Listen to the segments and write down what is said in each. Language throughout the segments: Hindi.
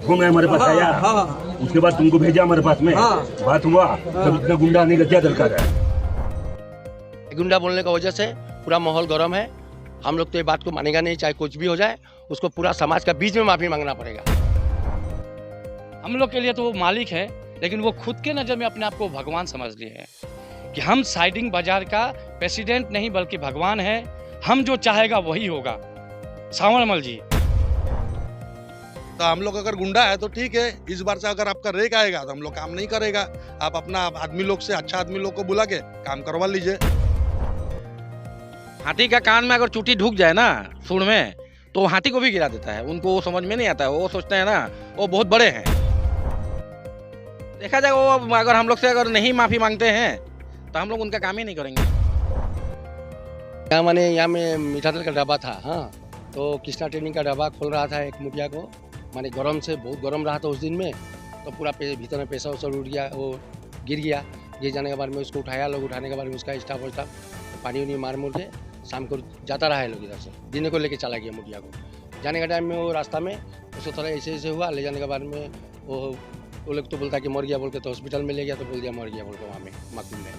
फोन में हमारे पास आया। उसके बाद तुमको भेजा हमारे पास में। बात हुआ तब इतना गुंडा आने का क्या दरकार है? गुंडा बोलने की वजह से पूरा माहौल गर्म है। हम लोग तो ये बात को मानेगा नहीं, चाहे कुछ भी हो जाए उसको पूरा समाज का बीच में माफी मांगना पड़ेगा। हम लोग के लिए तो वो मालिक है, लेकिन वो खुद के नज़र में अपने आप को भगवान समझ लिए हैं कि हम साइडिंग बाजार का प्रेसिडेंट नहीं बल्कि भगवान है, हम जो चाहेगा वही होगा। सावरमल जी, तो हम लोग अगर गुंडा है तो ठीक है, इस बार से अगर आपका रेक आएगा तो हम लोग काम नहीं करेगा। आप अपना आदमी लोग से अच्छा आदमी लोग को बुला के काम करवा लीजिए। हाथी का कान में अगर चूटी ढुक जाए ना सूंड में, तो वो हाथी को भी गिरा देता है। उनको वो समझ में नहीं आता है, वो सोचते हैं ना वो बहुत बड़े हैं। देखा जाएगा वो अगर हम लोग से अगर नहीं माफी मांगते हैं तो हम लोग उनका काम ही नहीं करेंगे। यहाँ में मीठा तेल का डब्बा था। हाँ, तो कृष्णा ट्रेनिंग का डब्बा खोल रहा था एक मुखिया को, माने गरम से बहुत गरम रहा था उस दिन में, तो पूरा भीतर में पैसा उसा उठ गया, वो गिर गया। गिर जाने के बाद में उसको उठाया लोग, उठाने के बाद में उसका स्टाफ पानी उनी मार मुर के शाम को जाता रहा है लोग इधर से, दिन को लेके चला गया मुखिया को। जाने के टाइम में वो रास्ता में उसको थोड़ा ऐसे हुआ, ले जाने के बाद में वो लोग तो बोलता कि मर गया बोल के, तो हॉस्पिटल में ले गया तो बोल दिया मर गया बोल के, वहाँ में मकूम में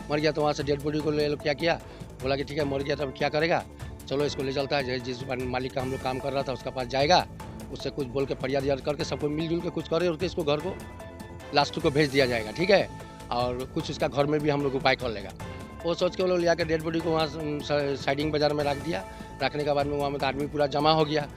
मर गया। तो वहाँ से डेड बॉडी को ले लोग क्या किया, बोला कि ठीक है मर गया तो अब क्या करेगा, चलो इसको ले चलता है, जिस मालिक का हम लोग काम कर रहा था उसका पास जाएगा, उससे कुछ बोल के फरियाद याद करके सबको मिलजुल के कुछ करे और इसको घर को लास्ट को भेज दिया जाएगा, ठीक है। और कुछ उसका घर में भी हम लोग उपाय कर लेगा। वो सोच के वो लोग ले आकर डेड बॉडी को वहाँ साइडिंग बाजार में रख दिया। रखने के बाद में वहाँ में तो आदमी पूरा जमा हो गया,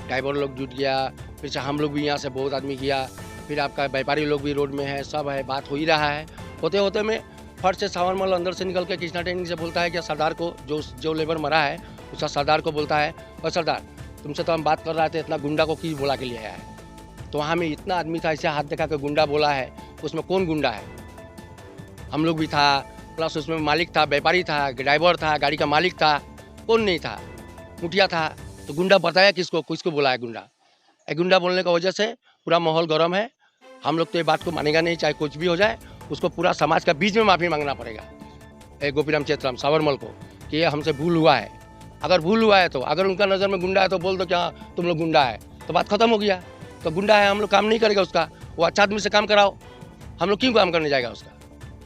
ड्राइवर लोग जुट गया, फिर हम लोग भी यहाँ से बहुत आदमी किया, फिर आपका व्यापारी लोग भी रोड में है, सब है, बात हो ही रहा है। होते होते में फट से सावरमल अंदर से निकल के कृष्णा ट्रेनिंग से बोलता है कि सरदार को, जो लेबर मरा है उसका सरदार को बोलता है, और सरदार तुमसे तो हम बात कर रहे थे, इतना गुंडा को क्यों बोला के लिए आया है? तो वहाँ में इतना आदमी था, ऐसे हाथ दिखा के गुंडा बोला है, उसमें कौन गुंडा है? हम लोग भी था, प्लस उसमें मालिक था, व्यापारी था, ड्राइवर था, गाड़ी का मालिक था, कौन नहीं था? मुठिया था। तो गुंडा बताया किसको बोला है गुंडा? गुंडा बोलने की वजह से पूरा माहौल गर्म है। हम लोग तो ये बात को मानेगा नहीं, चाहे कुछ भी हो जाए उसको पूरा समाज का बीच में माफ़ी मांगना पड़ेगा गोपीराम चेतराम सावरमल को कि ये हमसे भूल हुआ है। अगर भूल हुआ है तो अगर उनका नज़र में गुंडा है तो बोल दो क्या तुम लोग गुंडा है, तो बात खत्म हो गया। तो गुंडा है, हम लोग काम नहीं करेगा उसका, वो अच्छा आदमी से काम कराओ, हम लोग क्यों काम करने जाएगा उसका?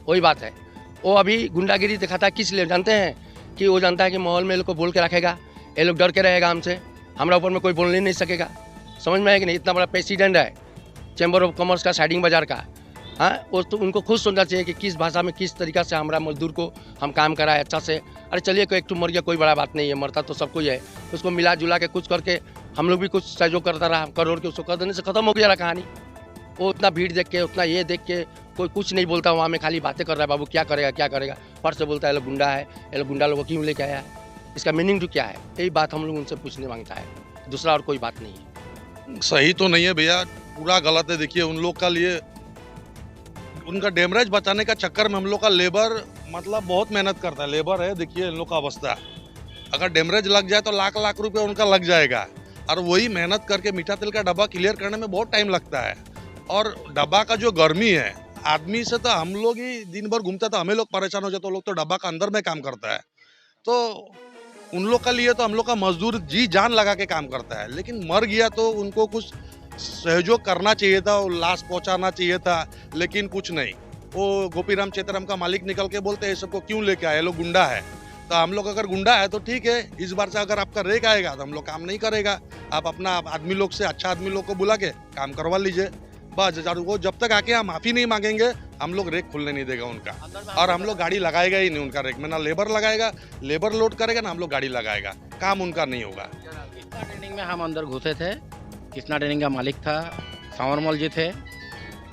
वही बात है। वो अभी गुंडागिरी दिखाता है किस लिए जानते हैं? कि वो जानता है कि माहौल में ये लोग को बोल के रखेगा, ये लोग डर के रहेगा हमसे, हमारा ऊपर में कोई बोलने नहीं सकेगा। समझ में है कि नहीं? इतना बड़ा प्रेसिडेंट है चैम्बर ऑफ कॉमर्स का साइडिंग बाजार का। हाँ, वो तो उनको खुद सोचना चाहिए कि किस भाषा में किस तरीका से हमारा मजदूर को हम काम कराए अच्छा से। अरे चलिए कोई एक मर गया, कोई बड़ा बात नहीं है, मरता तो सब कुछ है, उसको मिला जुला के कुछ करके हम लोग भी कुछ सहयोग करता रहा, करोड़ के उसको कर देने से खत्म हो गया कहानी। वो उतना भीड़ देख के, उतना ये देख के कोई कुछ नहीं बोलता, वहाँ में खाली बातें कर रहा है, बाबू क्या करेगा क्या करेगा, फट से बोलता है ये लोग गुंडा है, ये लोग गुंडा लोग को क्यों लेके आया है, इसका मीनिंग तो क्या है? यही बात हम लोग उनसे पूछने मांगता है, दूसरा और कोई बात नहीं है। सही तो नहीं है भैया, पूरा गलत है। देखिए उन लोग का लिए उनका डैमेज बचाने का चक्कर में हम लोग का लेबर मतलब बहुत मेहनत करता है, लेबर है। देखिए इन लोग का अवस्था, अगर डैमेज लग जाए तो लाख लाख रुपए उनका लग जाएगा, और वही मेहनत करके मीठा तेल का डब्बा क्लियर करने में बहुत टाइम लगता है। और डब्बा का जो गर्मी है, आदमी से तो हम लोग ही दिन भर घूमते तो हमें लोग परेशान हो जाते, तो लोग तो डब्बा का अंदर में काम करता है। तो उन लोग का लिए तो हम लोग का मजदूर जी जान लगा के काम करता है, लेकिन मर गया तो उनको कुछ सहयोग करना चाहिए था, लाश पहुंचाना चाहिए था, लेकिन कुछ नहीं। वो गोपीराम चेतराम का मालिक निकल के बोलते हैं सबको क्यों लेके आए, लोग गुंडा है। तो हम लोग अगर गुंडा है तो ठीक है, इस बार से अगर आपका रेक आएगा तो हम लोग काम नहीं करेगा। आप अपना आदमी लोग से अच्छा आदमी लोग को बुला के काम करवा लीजिए बस। वो जब तक आके हम माफी नहीं मांगेंगे हम लोग रेक खुलने नहीं देगा उनका, और हम लोग गाड़ी लगाएगा ही नहीं उनका रेक में, ना लेबर लगाएगा, लेबर लोड करेगा ना हम लोग गाड़ी लगाएगा, काम उनका नहीं होगा। कृष्णा ट्रेनिंग में हम अंदर घुसे थे, कृष्णा ट्रेनिंग का मालिक था सावरमल जी थे,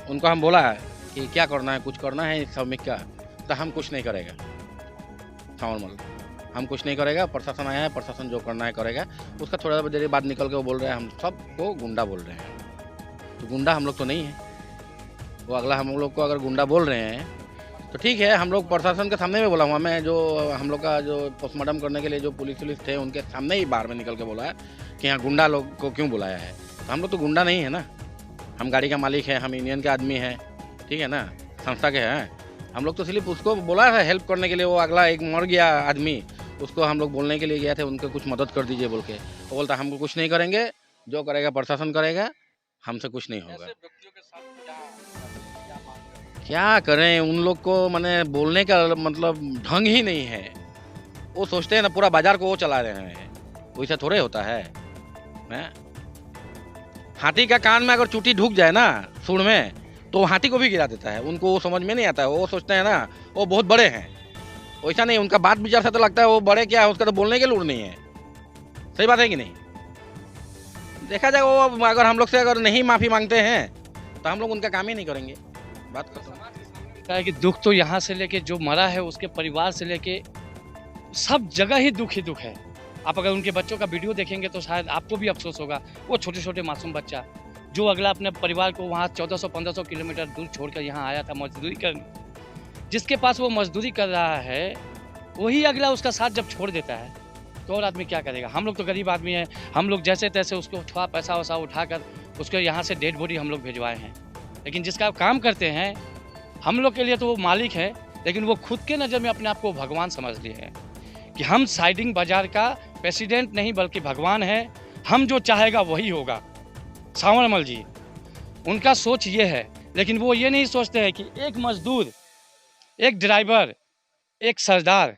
उनको हम बोला है कि क्या करना है, कुछ करना है श्रमिक का, तो हम कुछ नहीं करेगा। सावरमल हम कुछ नहीं करेगा, प्रशासन आया है, प्रशासन जो करना है करेगा। उसका थोड़ा देर बाद निकल के वो बोल रहे हैं हम सबको गुंडा बोल रहे हैं। तो गुंडा हम लोग तो नहीं है, वो अगला हम लोग को अगर गुंडा बोल रहे हैं तो ठीक है। हम लोग प्रशासन के सामने में बोला हुआ, मैं जो हम लोग का जो पोस्टमार्टम करने के लिए जो पुलिस थे उनके सामने ही बाहर में निकल के बोला है कि यहाँ गुंडा लोग को क्यों बुलाया है। तो हम लोग तो गुंडा नहीं है ना, हम गाड़ी का मालिक है, हम यूनियन के आदमी हैं, ठीक है ना, संस्था के हैं। हम लोग तो सिर्फ उसको बोला है हेल्प करने के लिए। वो अगला एक मर गया आदमी, उसको हम लोग बोलने के लिए गए थे, उनको कुछ मदद कर दीजिए बोल के। वो बोलता हम कुछ नहीं करेंगे, जो करेगा प्रशासन करेगा, हमसे कुछ नहीं होगा। क्या करें, उन लोग को मैंने बोलने का मतलब ढंग ही नहीं है। वो सोचते हैं ना पूरा बाजार को वो चला रहे हैं, वैसा थोड़े होता है। हाथी का कान में अगर चूटी ढुक जाए ना सूंड में, तो हाथी को भी गिरा देता है। उनको वो समझ में नहीं आता है, वो सोचते हैं ना वो बहुत बड़े हैं। वैसा नहीं, उनका बात विचार से तो लगता है वो बड़े क्या है, उसका तो बोलने के लूर नहीं है। सही बात है कि नहीं? देखा जाए, वो अगर हम लोग से अगर नहीं माफ़ी मांगते हैं तो हम लोग उनका काम ही नहीं करेंगे। बात कर है कि दुख तो यहाँ से लेके जो मरा है उसके परिवार से लेके सब जगह ही दुख है। आप अगर उनके बच्चों का वीडियो देखेंगे तो शायद आपको भी अफसोस होगा। वो छोटे छोटे मासूम बच्चा जो अगला अपने परिवार को वहाँ 1400-1500 किलोमीटर दूर छोड़कर यहाँ आया था मजदूरी करने, जिसके पास वो मजदूरी कर रहा है वही अगला उसका साथ जब छोड़ देता है तो और आदमी क्या करेगा। हम लोग तो गरीब आदमी हैं, हम लोग जैसे तैसे उसको थोड़ा पैसा वैसा उठाकर उसको यहाँ से डेड बॉडी हम लोग भिजवाए हैं। लेकिन जिसका काम करते हैं हम लोग के लिए तो वो मालिक है, लेकिन वो खुद के नज़र में अपने आप को भगवान समझ लिए हैं कि हम साइडिंग बाजार का प्रेसिडेंट नहीं बल्कि भगवान है, हम जो चाहेगा वही होगा। सांवरमल जी, उनका सोच ये है, लेकिन वो ये नहीं सोचते हैं कि एक मजदूर, एक ड्राइवर, एक सरदार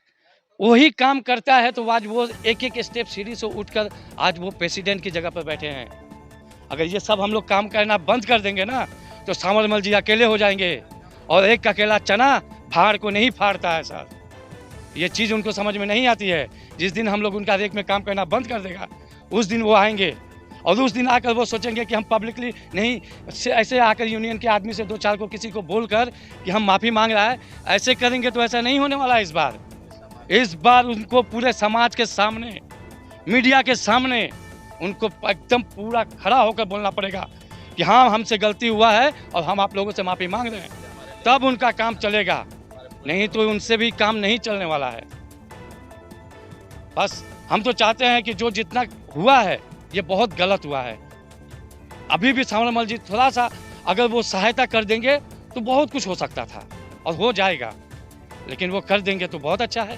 वही काम करता है तो आज वो एक एक स्टेप सीढ़ी से उठकर आज वो प्रेसिडेंट की जगह पर बैठे हैं। अगर ये सब हम लोग काम करना बंद कर देंगे ना तो सांवरमल जी अकेले हो जाएंगे, और एक अकेला चना फाड़ को नहीं फाड़ता है सर। ये चीज़ उनको समझ में नहीं आती है। जिस दिन हम लोग उनका रेक में काम करना बंद कर देगा उस दिन वो आएंगे, और उस दिन आकर वो सोचेंगे कि हम पब्लिकली नहीं, ऐसे आकर यूनियन के आदमी से दो चार को किसी को बोलकर कि हम माफ़ी मांग रहा है, ऐसे करेंगे तो ऐसा नहीं होने वाला है। इस बार उनको पूरे समाज के सामने, मीडिया के सामने उनको एकदम पूरा खड़ा होकर बोलना पड़ेगा कि हाँ हमसे गलती हुआ है और हम आप लोगों से माफ़ी मांग रहे हैं, तब उनका काम चलेगा, नहीं तो उनसे भी काम नहीं चलने वाला है। बस हम तो चाहते हैं कि जो जितना हुआ है ये बहुत गलत हुआ है। अभी भी सांवरमल जी थोड़ा सा अगर वो सहायता कर देंगे तो बहुत कुछ हो सकता था और हो जाएगा, लेकिन वो कर देंगे तो बहुत अच्छा है।